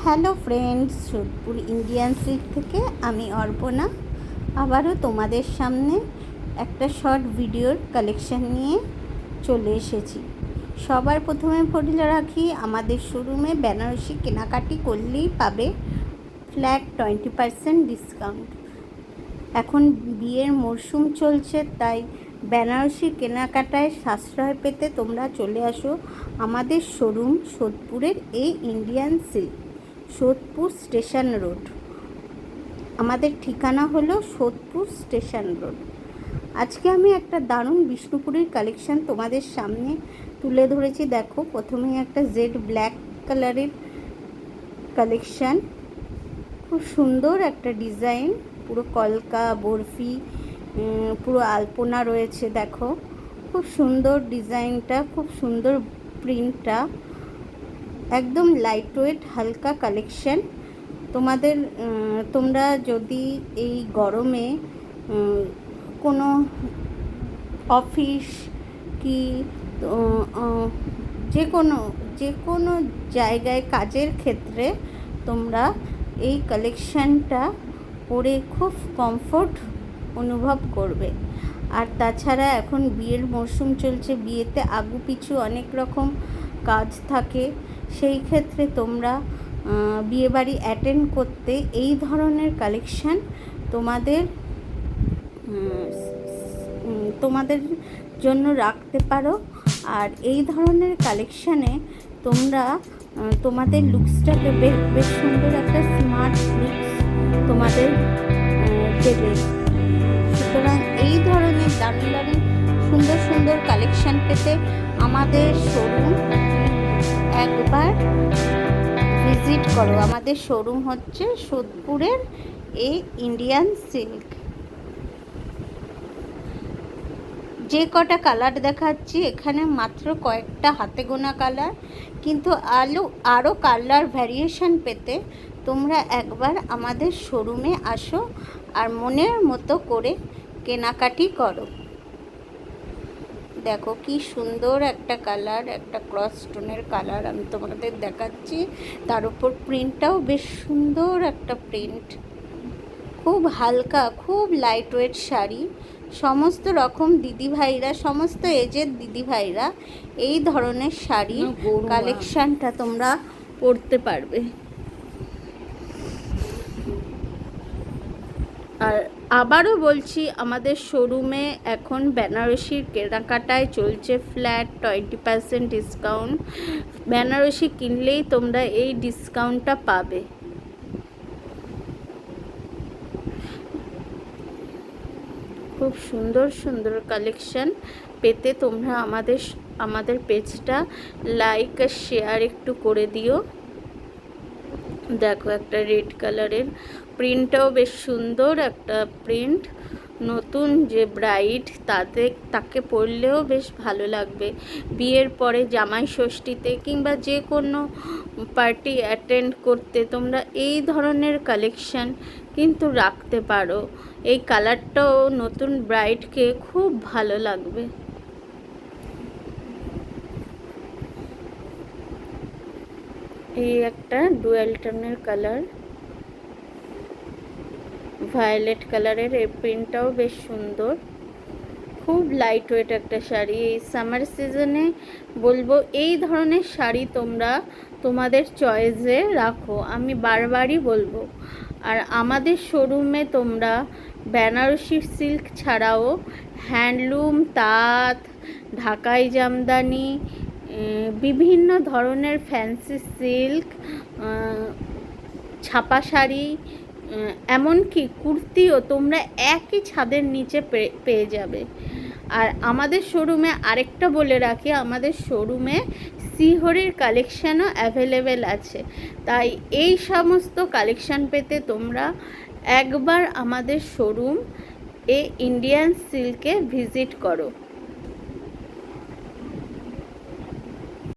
Hello friends, Sodepur Indian silk থেকে আমি অর্পণা আবারও তোমাদের সামনে একটা শর্ট ভিডিওর কালেকশান নিয়ে চলে এসেছি। সবার প্রথমে বলে রাখি, আমাদের শোরুমে বেনারসি কেনাকাটি করলেই পাবে ফ্ল্যাট 20% ডিসকাউন্ট। এখন বিয়ের মরশুম চলছে, তাই বেনারসি কেনাকাটায় সাশ্রয় পেতে তোমরা চলে আসো আমাদের শোরুম সোদপুরের এই Indian silk, Sodepur station road. আমাদের ঠিকানা হলো সোদপুর স্টেশন রোড। আজকে আমি একটা দারুণ বিষ্ণুপুরের কালেকশান তোমাদের সামনে তুলে ধরেছি। দেখো, প্রথমেই একটা জেড ব্ল্যাক কালারের কালেকশান, খুব সুন্দর একটা ডিজাইন, পুরো কলকা বরফি, পুরো আলপনা রয়েছে। দেখো খুব সুন্দর ডিজাইনটা, খুব সুন্দর প্রিন্টটা, একদম লাইট ওয়েট হালকা কালেকশান। তোমরা যদি এই গরমে কোনো অফিস কি যে কোনো জায়গায় কাজের ক্ষেত্রে তোমরা এই কালেকশানটা পরে খুব কমফোর্ট অনুভব করবে। আর তাছাড়া এখন বিয়ের মরশুম চলছে, বিয়েতে আগু পিছু অনেক রকম কাজ থাকে, সেই ক্ষেত্রে তোমরা বিয়েবাড়ি অ্যাটেন্ড করতে এই ধরনের কালেকশান তোমাদের জন্য রাখতে পারো। আর এই ধরনের কালেকশানে তোমরা তোমাদের লুকসটাকে বেশ সুন্দর একটা স্মার্ট লুকস তোমাদের দেবে। সুতরাং এই ধরনের দারুণ দারুণ সুন্দর সুন্দর কালেকশান পেতে আমাদের শোরুম একবার ভিজিট করো। আমাদের শোরুম হচ্ছে সোদপুরের এই ইন্ডিয়ান সিল্ক। যে কটা কালার দেখাচ্ছি এখানে মাত্র কয়েকটা হাতে গোনা কালার, কিন্তু আরও কালার ভ্যারিয়েশন পেতে তোমরা একবার আমাদের শোরুমে আসো আর মনের মতো করে কেনাকাটি করো। দেখো কি সুন্দর একটা কালার, একটা ক্রস স্টোনের কালার আমি তোমাদের দেখাচ্ছি। তার উপর প্রিন্টটাও বেশ সুন্দর একটা প্রিন্ট, খুব হালকা, খুব লাইট ওয়েট শাড়ি। সমস্ত রকম দিদিভাইরা, সমস্ত এজের দিদিভাইরা এই ধরনের শাড়ি কালেকশানটা তোমরা পরতে পারবে। আর আবারও বলছি, আমাদের শোরুমে এখন বেনারসির কেনাকাটায় চলছে ফ্ল্যাট 20% ডিসকাউন্ট। বেনারসি কিনলেই তোমরা এই ডিসকাউন্টটা পাবে। খুব সুন্দর সুন্দর কালেকশান পেতে তোমরা আমাদের পেজটা লাইক আর শেয়ার একটু করে দিও। দেখো একটা রেড কালারের প্রিন্টটাও বেশ সুন্দর একটা প্রিন্ট, নতুন যে ব্রাইড তাকে পরলেও বেশ ভালো লাগবে। বিয়ের পরে জামাই ষষ্ঠীতে কিংবা যে কোনো পার্টি অ্যাটেন্ড করতে তোমরা এই ধরনের কালেকশান কিন্তু রাখতে পারো। এই কালারটাও নতুন ব্রাইডকে খুব ভালো লাগবে। এই একটা ডুয়াল টোনের কালার, ভায়োলেট কালারের, এই প্রিন্টটাও বেশ সুন্দর, খুব লাইট ওয়েট একটা শাড়ি। এই সামার সিজনে বলবো এই ধরনের শাড়ি তোমরা তোমাদের চয়েসে রাখো, আমি বারবারই বলবো। আর আমাদের শোরুমে তোমরা বেনারসি সিল্ক ছাড়াও হ্যান্ডলুম, তাঁত, ঢাকাই জামদানি, বিভিন্ন ধরনের ফ্যান্সি সিল্ক, ছাপা শাড়ি, এমনকি কুর্তিও তোমরা একই ছাদের নিচে পেয়ে যাবে। আর আমাদের শোরুমে আরেকটা বলে রাখি, আমাদের শোরুমে সিহরির কালেকশানও অ্যাভেলেবেল আছে। তাই এই সমস্ত কালেকশান পেতে তোমরা একবার আমাদের শোরুম ইন্ডিয়ান সিল্কে ভিজিট করো।